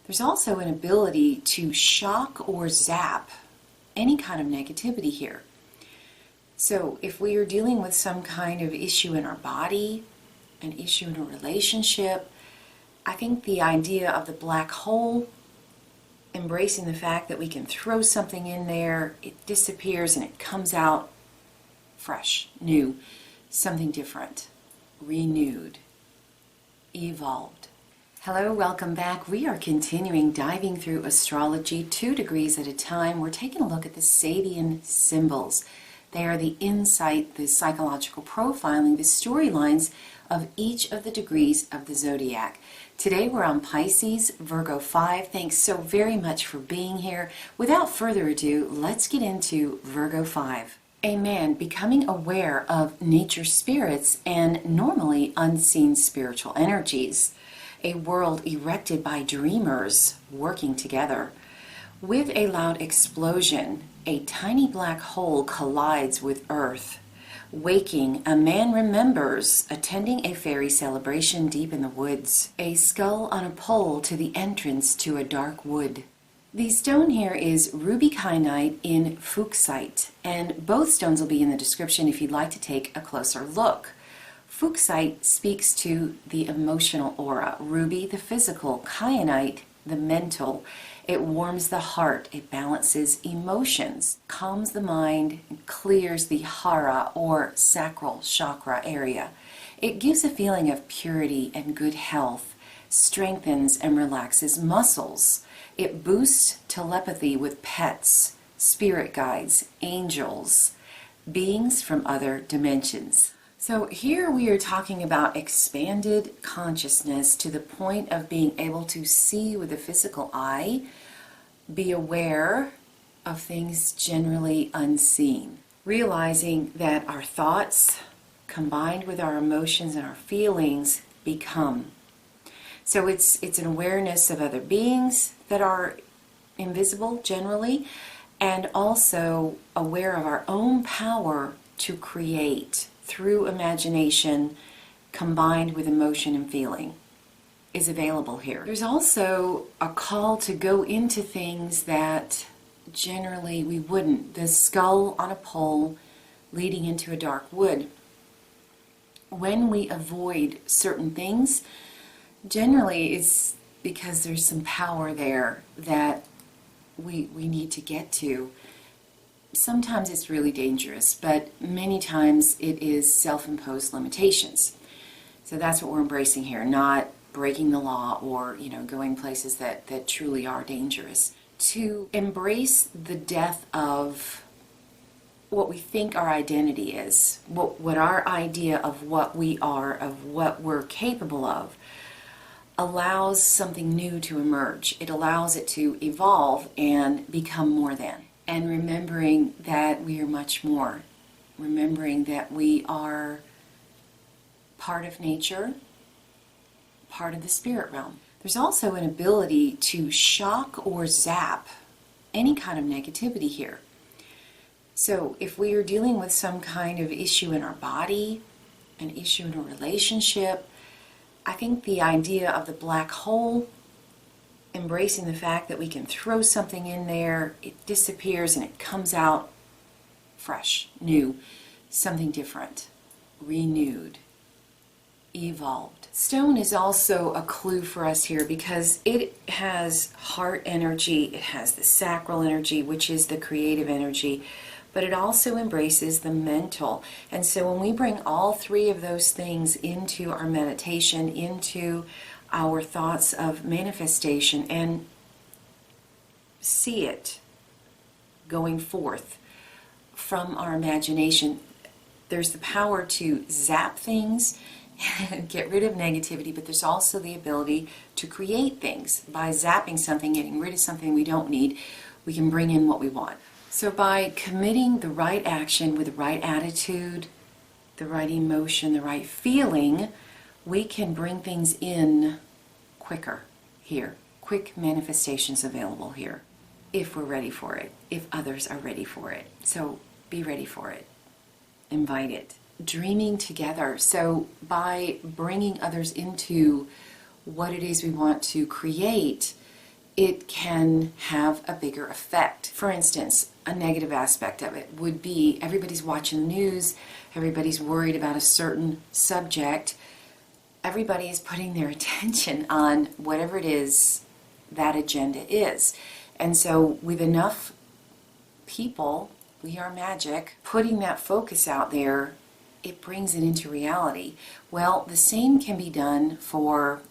There's also an ability to shock or zap any kind of negativity here. So if we are dealing with some kind of issue in our body, an issue in a relationship, I think the idea of the black hole, embracing the fact that we can throw something in there, it disappears and it comes out fresh, new, something different, renewed, evolved. Hello, welcome back. We are continuing diving through astrology 2 degrees at a time. We're taking a look at the Sabian symbols. They are the insight, the psychological profiling, the storylines of each of the degrees of the zodiac. Today we're on Pisces, Virgo 5. Thanks so very much for being here. Without further ado, let's get into Virgo 5. A man becoming aware of nature spirits and normally unseen spiritual energies. A world erected by dreamers working together. With a loud explosion, a tiny black hole collides with Earth. Waking, a man remembers attending a fairy celebration deep in the woods. A skull on a pole to the entrance to a dark wood. The stone here is ruby kyanite in Fuchsite, and both stones will be in the description if you'd like to take a closer look. Fuchsite speaks to the emotional aura, ruby the physical, kyanite the mental. It warms the heart, it balances emotions, calms the mind, and clears the hara or sacral chakra area. It gives a feeling of purity and good health, strengthens and relaxes muscles. It boosts telepathy with pets, spirit guides, angels, beings from other dimensions. So here we are talking about expanded consciousness to the point of being able to see with the physical eye, be aware of things generally unseen, realizing that our thoughts combined with our emotions and our feelings become. So it's an awareness of other beings that are invisible generally, and also aware of our own power to create through imagination combined with emotion and feeling is available here. There's also a call to go into things that generally we wouldn't. The skull on a pole leading into a dark wood. When we avoid certain things, generally it's because there's some power there that we need to get to. Sometimes it's really dangerous, but many times it is self-imposed limitations. So that's what we're embracing here, not breaking the law or, going places that truly are dangerous. To embrace the death of what we think our identity is, what our idea of what we are, of what we're capable of, allows something new to emerge. It allows it to evolve and become more than. And remembering that we are much more. Remembering that we are part of nature, part of the spirit realm. There's also an ability to shock or zap any kind of negativity here. So if we are dealing with some kind of issue in our body, an issue in a relationship, I think the idea of the black hole, embracing the fact that we can throw something in there, it disappears and it comes out fresh, new, something different, renewed, evolved. Stone is also a clue for us here because it has heart energy, it has the sacral energy, which is the creative energy, but it also embraces the mental. And so when we bring all three of those things into our meditation, into our thoughts of manifestation, and see it going forth from our imagination, there's the power to zap things and get rid of negativity, but there's also the ability to create things. By zapping something, getting rid of something we don't need, we can bring in what we want. So by committing the right action with the right attitude, the right emotion, the right feeling, we can bring things in quicker here. Quick manifestations available here if we're ready for it, if others are ready for it. So be ready for it. Invite it. Dreaming together. So by bringing others into what it is we want to create, it can have a bigger effect. For instance, a negative aspect of it would be everybody's watching the news, everybody's worried about a certain subject, everybody is putting their attention on whatever it is that agenda is. And so with enough people, we are magic, putting that focus out there, it brings it into reality. Well, the same can be done for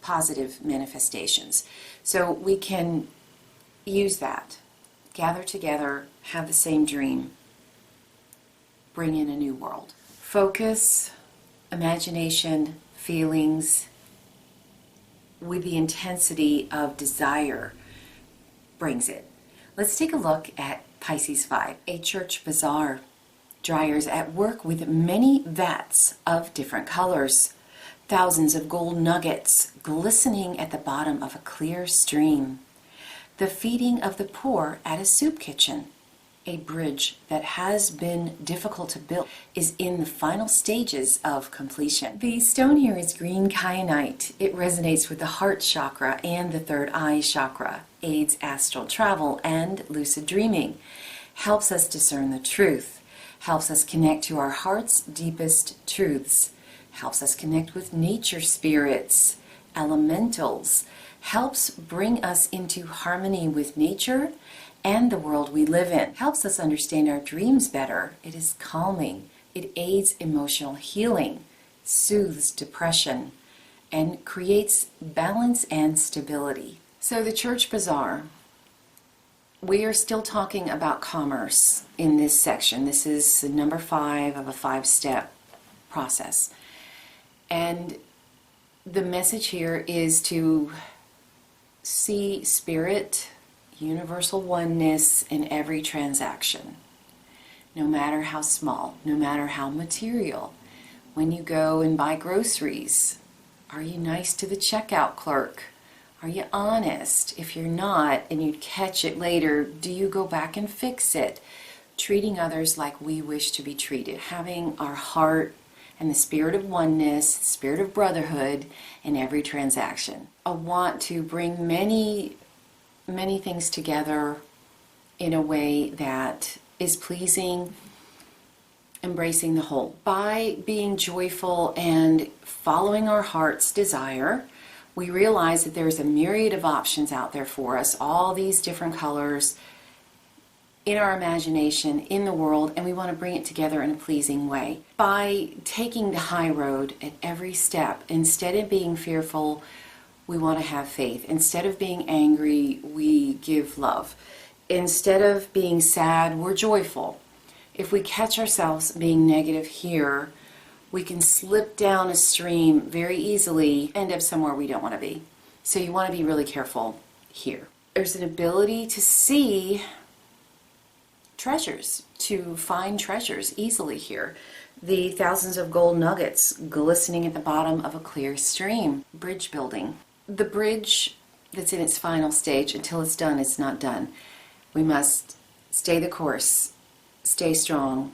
positive manifestations. So we can use that, gather together, have the same dream, bring in a new world. Focus, imagination, feelings, with the intensity of desire brings it. Let's take a look at Pisces 5, a church bazaar. Dryers at work with many vats of different colors. Thousands of gold nuggets glistening at the bottom of a clear stream. The feeding of the poor at a soup kitchen. A bridge that has been difficult to build is in the final stages of completion. The stone here is green kyanite. It resonates with the heart chakra and the third eye chakra, aids astral travel and lucid dreaming, helps us discern the truth, helps us connect to our heart's deepest truths, helps us connect with nature spirits, elementals, helps bring us into harmony with nature and the world we live in, helps us understand our dreams better. It is calming, it aids emotional healing, soothes depression, and creates balance and stability. So the church bazaar, we are still talking about commerce in this section. This is number 5 of a 5-step process. And the message here is to see spirit, universal oneness in every transaction, no matter how small, no matter how material. When you go and buy groceries, are you nice to the checkout clerk? Are you honest? If you're not and you catch it later, do you go back and fix it? Treating others like we wish to be treated. Having our heart and the spirit of oneness, the spirit of brotherhood in every transaction. I want to bring many things together in a way that is pleasing, embracing the whole. By being joyful and following our heart's desire, we realize that there's a myriad of options out there for us, all these different colors in our imagination, in the world, and we want to bring it together in a pleasing way. By taking the high road at every step, instead of being fearful, we want to have faith. Instead of being angry, we give love. Instead of being sad, we're joyful. If we catch ourselves being negative here, we can slip down a stream very easily, end up somewhere we don't want to be. So you want to be really careful here. There's an ability to see treasures, to find treasures easily here. The thousands of gold nuggets glistening at the bottom of a clear stream. Bridge building. The bridge that's in its final stage, until it's done, it's not done. We must stay the course, stay strong,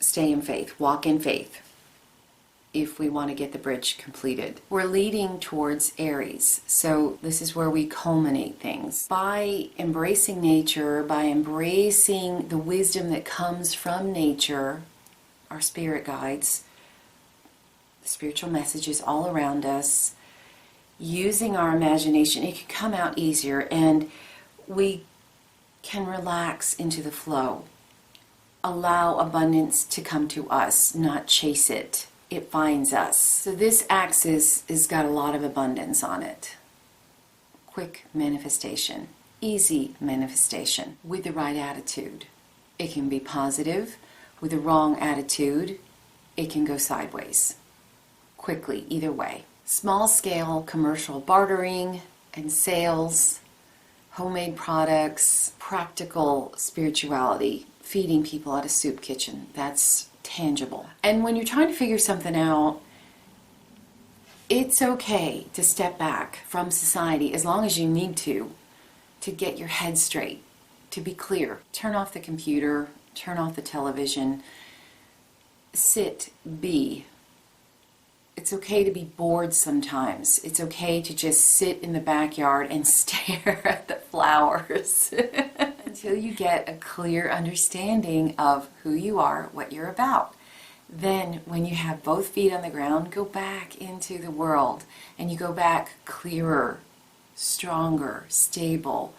stay in faith, walk in faith, if we want to get the bridge completed. We're leading towards Aries, so this is where we culminate things. By embracing nature, by embracing the wisdom that comes from nature, our spirit guides, the spiritual messages all around us, using our imagination, it can come out easier, and we can relax into the flow. Allow abundance to come to us, not chase it. It finds us. So this axis has got a lot of abundance on it. Quick manifestation, easy manifestation, with the right attitude. It can be positive. With the wrong attitude, it can go sideways. Quickly, either way. Small scale commercial bartering and sales, homemade products, practical spirituality, feeding people at a soup kitchen. That's tangible. And when you're trying to figure something out, it's okay to step back from society as long as you need to get your head straight, to be clear. Turn off the computer, turn off the television, sit, be It's okay to be bored sometimes. It's okay to just sit in the backyard and stare at the flowers until you get a clear understanding of who you are, what you're about. Then, when you have both feet on the ground, go back into the world, and you go back clearer, stronger, stable.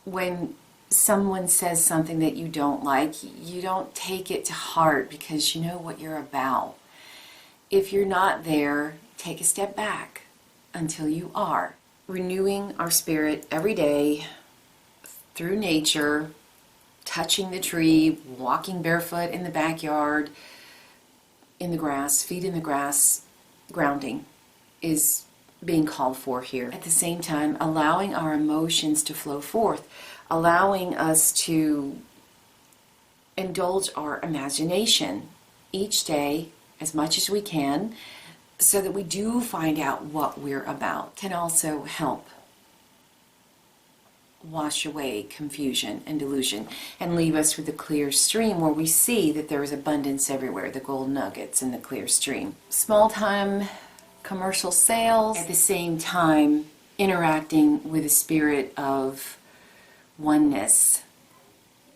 When someone says something that you don't like, you don't take it to heart because you know what you're about. If you're not there, take a step back until you are. Renewing our spirit every day through nature, touching the tree, walking barefoot in the backyard, in the grass, feet in the grass, grounding is being called for here. At the same time, allowing our emotions to flow forth, allowing us to indulge our imagination each day as much as we can, so that we do find out what we're about, can also help wash away confusion and delusion and leave us with a clear stream where we see that there is abundance everywhere, the gold nuggets in the clear stream. Small time commercial sales, at the same time interacting with a spirit of oneness,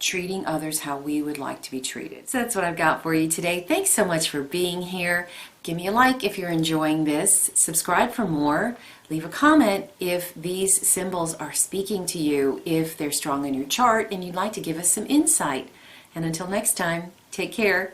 treating others how we would like to be treated. So that's what I've got for you today. Thanks so much for being here. Give me a like if you're enjoying this. Subscribe for more. Leave a comment if these symbols are speaking to you, if they're strong in your chart and you'd like to give us some insight. And until next time, take care.